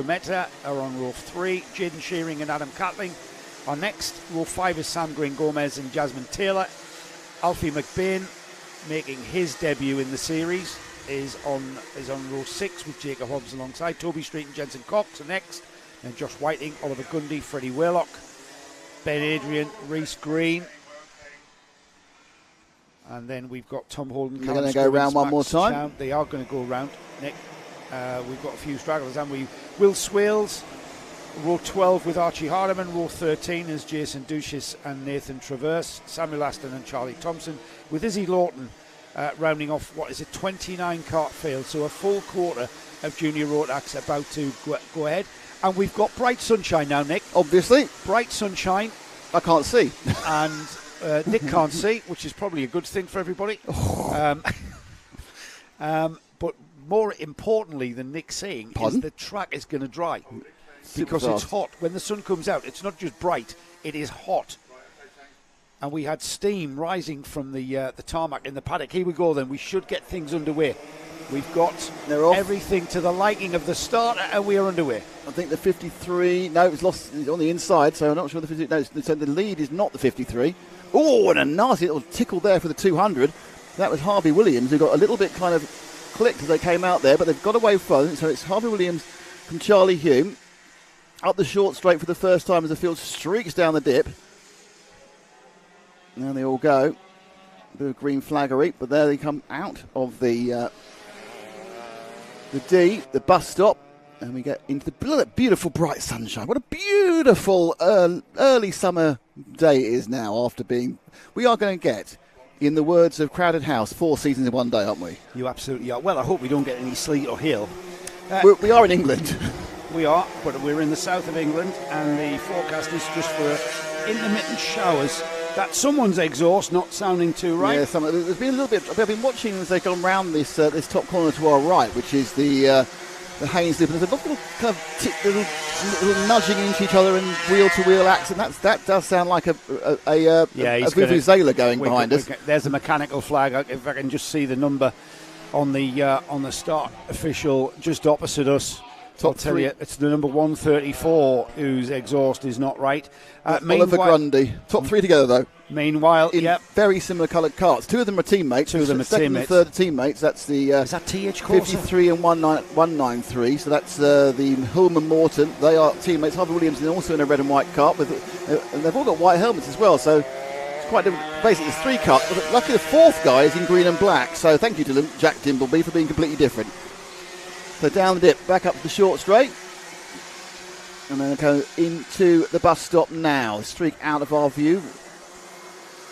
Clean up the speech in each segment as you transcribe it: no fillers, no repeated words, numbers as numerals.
Meta are on row 3. Jaden Shearing and Adam Catling are next. Row 5 is Sam Green Gomez and Jasmine Taylor. Alfie McBain, making his debut in the series, is on row 6 with Jacob Hobbs alongside. Toby Street and Jensen Cox are next. And Josh Whiting, Oliver Gundy, Freddie Waylock, Ben Adrian, Reese Green. And then we've got Tom Holden. They're going to go round one more time. They are going to go round, Nick. We've got a few stragglers, haven't we? Will Swales, row 12 with Archie Hardiman. Row 13 is Jason Duchess and Nathan Traverse. Samuel Aston and Charlie Thompson, with Izzy Lawton rounding off, 29 cart field. So a full quarter of junior road acts about to go ahead. And we've got bright sunshine now, Nick. Obviously. Bright sunshine. I can't see. And Nick can't see, which is probably a good thing for everybody. But more importantly than Nick saying is the track is going to dry. Because it's hot. When the sun comes out, it's not just bright, it is hot. And we had steam rising from the tarmac in the paddock. Here we go then. We should get things underway. We've got everything to the liking of the starter, and we are underway. I think the 53, no, it's lost on the inside, so I'm not sure the 53, no, so the lead is not the 53. Oh, and a nasty little tickle there for the 200. That was Harvey Williams, who got a little bit kind of clicked as they came out there, but they've got away from, so it's Harvey Williams from Charlie Hume. Up the short straight for the first time as the field streaks down the dip. Now they all go. A bit of green flaggery, but there they come out of the D, the bus stop, and we get into the beautiful bright sunshine. What a beautiful early summer day it is now after being... We are going to get, in the words of Crowded House, 4 seasons in one day, aren't we? You absolutely are. Well, I hope we don't get any sleet or hail. We are in England. We are, but we're in the south of England, and the forecast is just for intermittent showers. That's someone's exhaust not sounding too right. Yeah, there's been a little bit. I've been watching as they've gone round this top corner to our right, which is the Haynes Loop, and there's a little kind of little nudging into each other and wheel-to-wheel accident. That does sound like a vuvuzela going behind us. There's a mechanical flag. If I can just see the number on the start official just opposite us. I'll tell you, it's the number 134 whose exhaust is not right. Oliver Grundy. Top 3 together, though. Meanwhile, in very similar coloured carts. 2 of them are teammates. 2 of them are second teammates. and third teammates. That's the is that TH Corsa? 53 and 193. So that's the Hulme and Morton. They are teammates. Harvey Williams is also in a red and white cart. And they've all got white helmets as well. So it's quite different. Basically, there's 3 carts. Luckily, the 4th guy is in green and black. So thank you to Jack Dimbleby for being completely different. So down the dip, back up to the short straight. And then go into the bus stop now. Streak out of our view.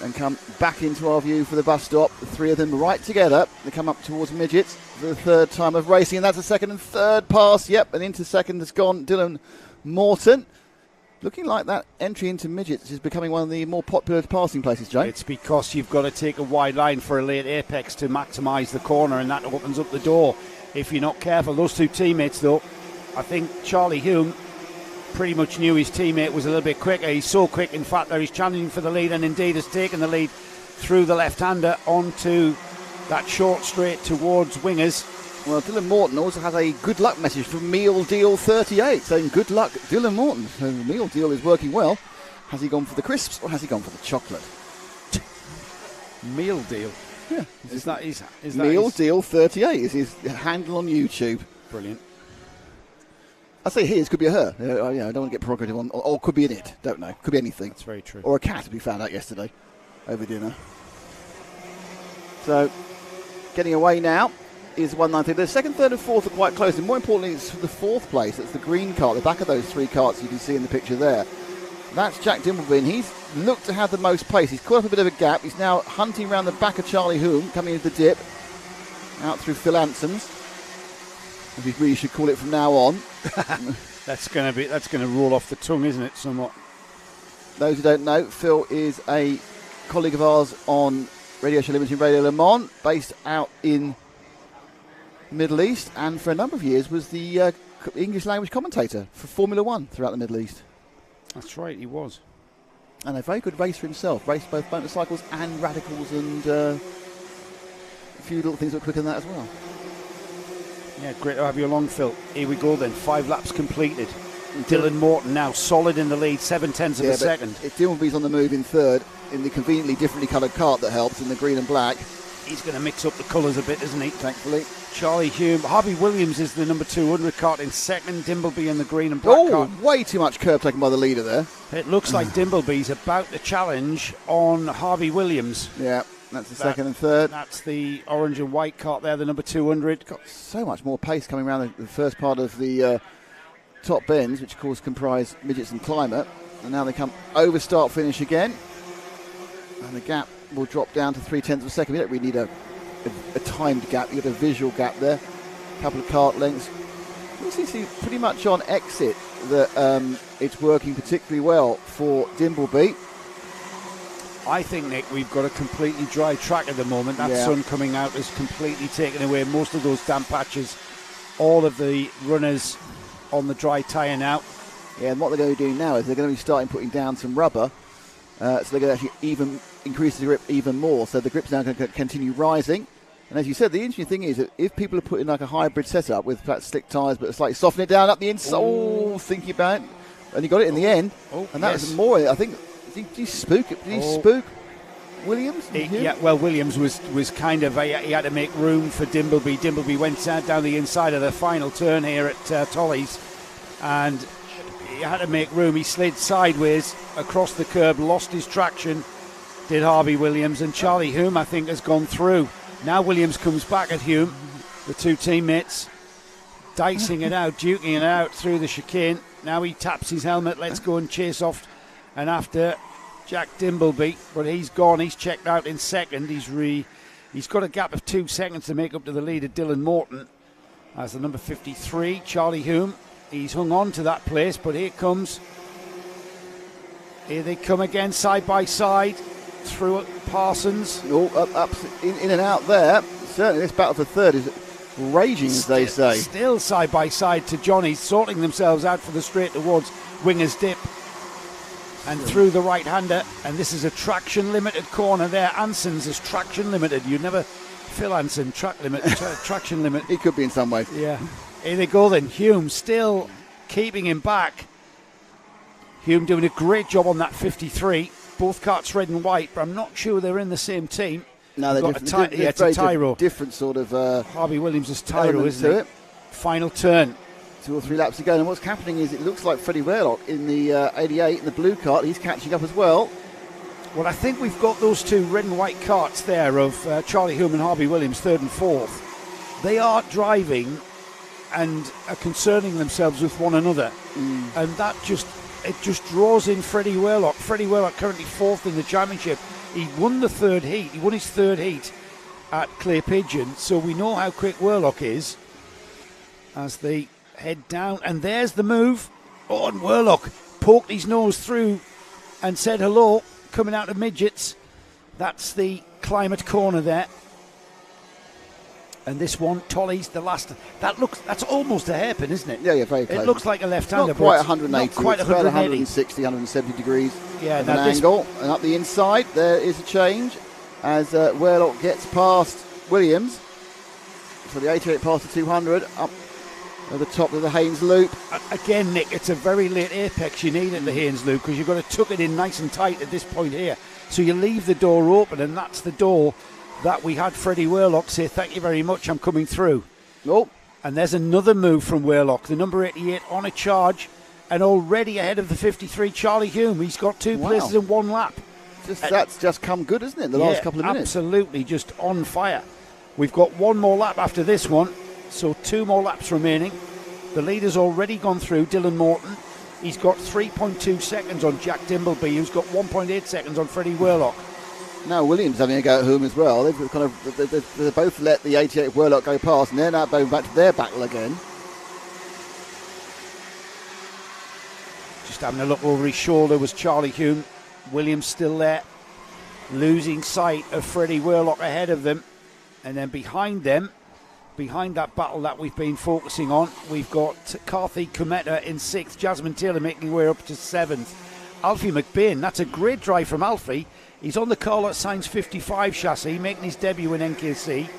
And come back into our view for the bus stop. The 3 of them right together. They come up towards Midgets for the 3rd time of racing. And that's the 2nd and 3rd pass. Yep, and into 2nd has gone Dylan Morton. Looking like that entry into Midgets is becoming one of the more popular passing places, Jay. It's because you've got to take a wide line for a late apex to maximise the corner, and that opens up the door if you're not careful. Those 2 teammates, though, I think Charlie Hume pretty much knew his teammate was a little bit quicker. He's so quick, in fact, that he's challenging for the lead, and indeed has taken the lead through the left-hander onto that short straight towards Wingers. Well, Dylan Morton also has a good luck message from Meal Deal 38 saying good luck, Dylan Morton. So Meal Deal is working well. Has he gone for the crisps or has he gone for the chocolate? Meal Deal? Yeah. Is that Meal Deal 38 is his handle on YouTube. Brilliant. I say his, could be a her. I don't want to get prerogative on, or could be in it. Don't know. Could be anything. That's very true. Or a cat, we found out yesterday over dinner. So, getting away now is 193. The 2nd, 3rd and 4th are quite close. And more importantly, it's the 4th place. It's the green cart, the back of those 3 carts you can see in the picture there. That's Jack Dimbleby, and he's looked to have the most pace. He's caught up a bit of a gap. He's now hunting around the back of Charlie Hume, coming into the dip, out through Phil Anson's, as we really should call it from now on. That's going to roll off the tongue, isn't it, somewhat? Those who don't know, Phil is a colleague of ours on Radio Show Limited Radio Le Mans, based out in the Middle East, and for a number of years was the English language commentator for Formula One throughout the Middle East. That's right, he was. And a very good racer himself. Raced both motorcycles and radicals, and a few little things that were quicker than that as well. Yeah, great to have you along, Phil. Here we go then, 5 laps completed. Dylan Morton now solid in the lead, 7/10 of a second. If Dimbleby's on the move in third, in the conveniently differently coloured cart that helps, in the green and black. He's going to mix up the colours a bit, isn't he? Thankfully. Charlie Hume. Harvey Williams is the number 200 cart in second. Dimbleby in the green and black cart. Way too much curb taken by the leader there. It looks like Dimbleby's about to challenge on Harvey Williams. Yeah, that's the second and third. That's the orange and white cart there, the number 200. Got so much more pace coming around the first part of the top bends, which of course comprise midgets and climate. And now they come over start finish again. And the gap will drop down to 0.3 of a second. We don't really need a timed gap. You've got a visual gap there. A couple of cart lengths. You can see pretty much on exit that it's working particularly well for Dimbleby. I think, Nick, we've got a completely dry track at the moment. That sun coming out has completely taken away most of those damp patches. All of the runners on the dry tyre now. Yeah, and what they're going to be doing now is they're going to be starting putting down some rubber. So they're going to actually increase the grip even more. So the grip's now going to continue rising. And as you said, the interesting thing is that if people are putting like a hybrid setup with perhaps slick tyres but slightly soften it down up the inside, thinking about it, and you got it in the end. And that was more, I think, did you spook it? Did you spook Williams? Yeah, well, Williams was kind of, he had to make room for Dimbleby. Dimbleby went down the inside of the final turn here at Tolly's, and he had to make room. He slid sideways across the curb, lost his traction, did Harvey Williams, and Charlie Hume, I think, has gone through. Now Williams comes back at Hume, the two teammates, dicing it out, duking it out through the chicane. Now he taps his helmet, let's go and chase off and after Jack Dimbleby, but he's gone, he's checked out in second. He's got a gap of 2 seconds to make up to the lead of Dylan Morton as the number 53, Charlie Hume. He's hung on to that place, but here they come again, side by side through Parsons. Up in and out there. Certainly this battle for third is raging, as they say. Still side by side to Johnny, sorting themselves out for the straight towards Winger's Dip. And through the right-hander, and this is a traction limited corner there. Anson's is traction limited. You never, Phil Anson, traction limit. He could be in some ways. Yeah. Here they go then. Hume still keeping him back. Hume doing a great job on that 53. Both carts red and white, but I'm not sure they're in the same team. No, they're different. It's a Tyro. Different sort of. Harvey Williams is Tyro, isn't it? Final turn. 2 or 3 laps to go, and what's happening is it looks like Freddie Werlock in the 88 in the blue cart. He's catching up as well. Well, I think we've got those 2 red and white carts there of Charlie Hume and Harvey Williams, 3rd and 4th. They are driving and are concerning themselves with one another, and that just draws in Freddie Werlock. Freddie Werlock currently 4th in the championship. He won the 3rd heat. He won his 3rd heat at Clay Pigeon, so we know how quick Werlock is as they head down, and there's the move. Oh, and Werlock poked his nose through and said hello, coming out of midgets. That's the climate corner there. And this one, Tolly's the last. That's almost a hairpin, isn't it? Yeah, very close. It looks like a left-hander. Not quite 180. Not quite it's 180. about 160, 170 degrees. Yeah, of an angle. And up the inside, there is a change as Werlock gets past Williams. So the 88 past the 200, up at the top of the Haynes Loop. Again, Nick, it's a very late apex you need at the Haynes Loop because you've got to tuck it in nice and tight at this point here. So you leave the door open, and that's the door that we had Freddie Werlock say, thank you very much, I'm coming through. Nope. And there's another move from Werlock, the number 88 on a charge, and already ahead of the 53, Charlie Hume. He's got 2 places in 1 lap. That's just come good, isn't it, the last couple of minutes? Absolutely, just on fire. We've got 1 more lap after this one, so 2 more laps remaining. The leader's already gone through, Dylan Morton. He's got 3.2 seconds on Jack Dimbleby, who's got 1.8 seconds on Freddie Werlock. Now Williams having a go at Hume as well. They've both let the 88 Werlock go past, and they're now going back to their battle again. Just having a look over his shoulder was Charlie Hume. Williams still there, losing sight of Freddie Werlock ahead of them. And then behind them, behind that battle that we've been focusing on, we've got Carthy Cometa in 6th, Jasmine Taylor making her way up to 7th. Alfie McBain, that's a great drive from Alfie. He's on the Carlot Sainz 55 chassis, making his debut in NKC.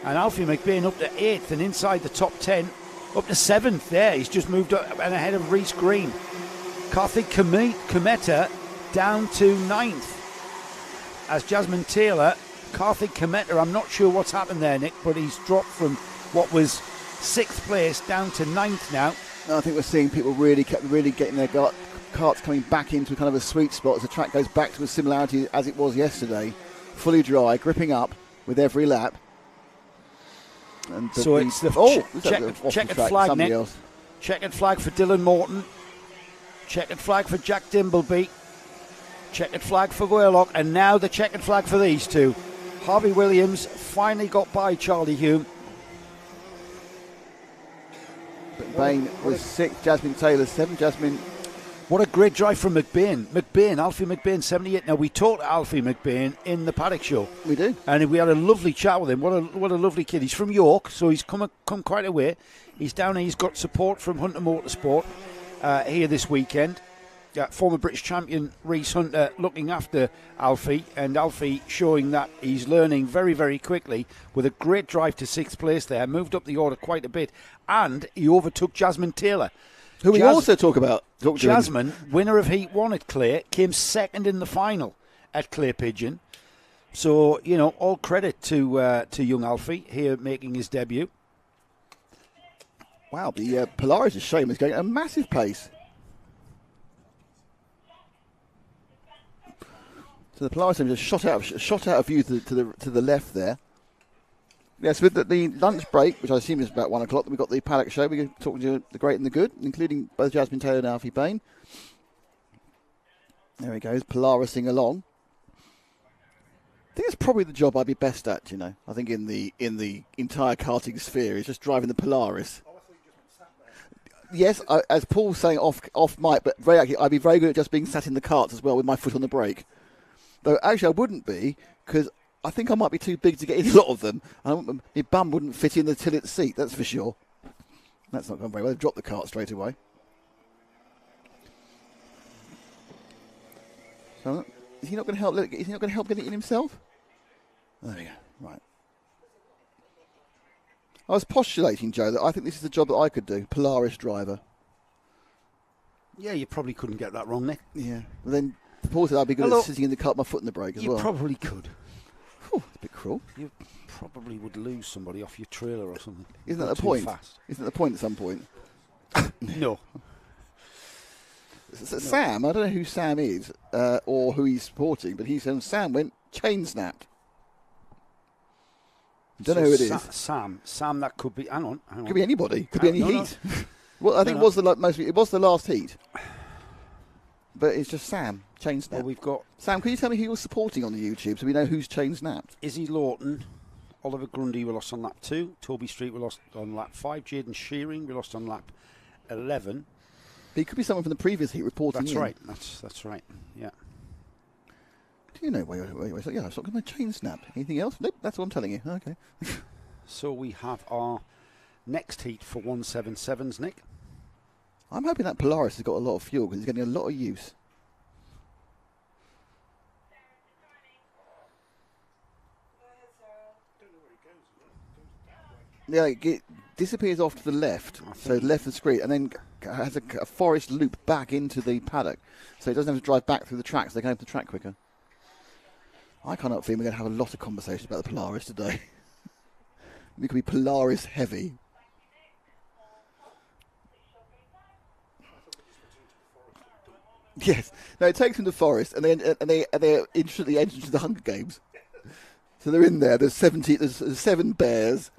And Alfie McBain up to 8th and inside the top 10, up to 7th there. He's just moved up and ahead of Reese Green. Karthik Kometa down to 9th. As Jasmine Taylor, Karthik Kometa, I'm not sure what's happened there, Nick, but he's dropped from what was 6th place down to 9th now. I think we're seeing people really getting their carts coming back into kind of a sweet spot as the track goes back to a similarity as it was yesterday. Fully dry, gripping up with every lap. And so it's the checkered flag, Nick. Else. Checkered flag for Dylan Morton. Checkered flag for Jack Dimbleby. Checkered flag for Worlock. And now the checkered flag for these two. Harvey Williams finally got by Charlie Hume. Bain was 6th, Jasmine Taylor 7th. Jasmine. What a great drive from McBain. Alfie McBain, 78. Now, we talked to Alfie McBain in the paddock show. We do. And we had a lovely chat with him. What a lovely kid. He's from York, so he's come quite a way. He's down here. He's got support from Hunter Motorsport here this weekend. Former British champion Reese Hunter looking after Alfie, and Alfie showing that he's learning very, very quickly with a great drive to 6th place there. Moved up the order quite a bit, and he overtook Jasmine Taylor. Who we also talk about. Jasmine, winner of Heat 1 at Clay, came 2nd in the final at Clay Pigeon. So, all credit to young Alfie here making his debut. Wow, the Polaris is showing is going at a massive pace. So the Polaris just shot out of view to the left there. Yes, with the lunch break, which I assume is about 1 o'clock, then we've got the paddock show. We're talking to the great and the good, including both Jasmine Taylor and Alfie Bain. There he goes, Polarising along. I think it's probably the job I'd be best at, I think in the entire karting sphere is just driving the Polaris. Yes, as Paul's saying off mic, but I'd be very good at just being sat in the karts as well with my foot on the brake. Though actually I wouldn't be, because I think I might be too big to get in a lot of them. My bum wouldn't fit in the tillet seat, that's for sure. That's not going very well. They've dropped the cart straight away. So, is he not going to help? Is he not going to help get it in himself? There we go. Right. I was postulating, Joe, that I think this is the job that I could do. Polaris driver. Yeah, you probably couldn't get that wrong, Nick. Yeah. But then Paul said I'd be good at sitting in the car with my foot in the brake as well. You probably could. Whew, it's a bit cruel. You probably would lose somebody off your trailer or something. Isn't that the point? Fast. Isn't that the point at some point? No. So Sam, I don't know who Sam is or who he's supporting, but he said Sam went chain snapped. Don't know who it is. Sam, that could be. Hang on. Could be anybody. Could be any heat. Well, I think it was the last heat. But it's just Sam, chain snapped. Well, we've got Sam, can you tell me who you're supporting on the YouTube so we know who's chain snapped? Izzy Lawton, Oliver Grundy we lost on lap 2, Toby Street we lost on lap 5, Jaden Shearing we lost on lap 11. But he could be someone from the previous heat reporting That's right. That's right. Yeah. Do you know why? Yeah, I've got my chain snapped. Anything else? Nope, that's what I'm telling you. Okay. So we have our next heat for 177s, Nick. I'm hoping that Polaris has got a lot of fuel because it's getting a lot of use. Yeah, it disappears off to the left, so left of the screen, and then has a forest loop back into the paddock, so it doesn't have to drive back through the track, so they can open the track quicker. I can't help feeling we're going to have a lot of conversations about the Polaris today. We could be Polaris heavy. Yes. No, it takes them to the forest, and they instantly enter into the Hunger Games. So they're in there. There's 7 bears,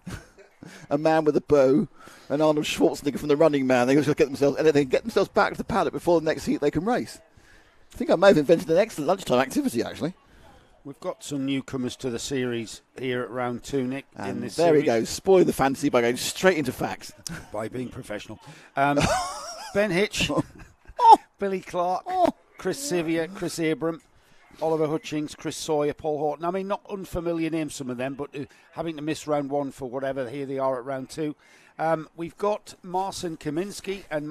a man with a bow, and Arnold Schwarzenegger from The Running Man. They just get themselves back to the paddock before the next heat they can race. I think I may have invented an excellent lunchtime activity, actually. We've got some newcomers to the series here at round 2, Nick. And in this there series. he goes, spoiling the fantasy by going straight into facts. By being professional. Ben Hitch, Billy Clark, Chris Sevier, Chris Abram, Oliver Hutchings, Chris Sawyer, Paul Horton. I mean, not unfamiliar names, some of them, but having to miss round 1 for whatever, here they are at round 2. We've got Marcin Kaminski and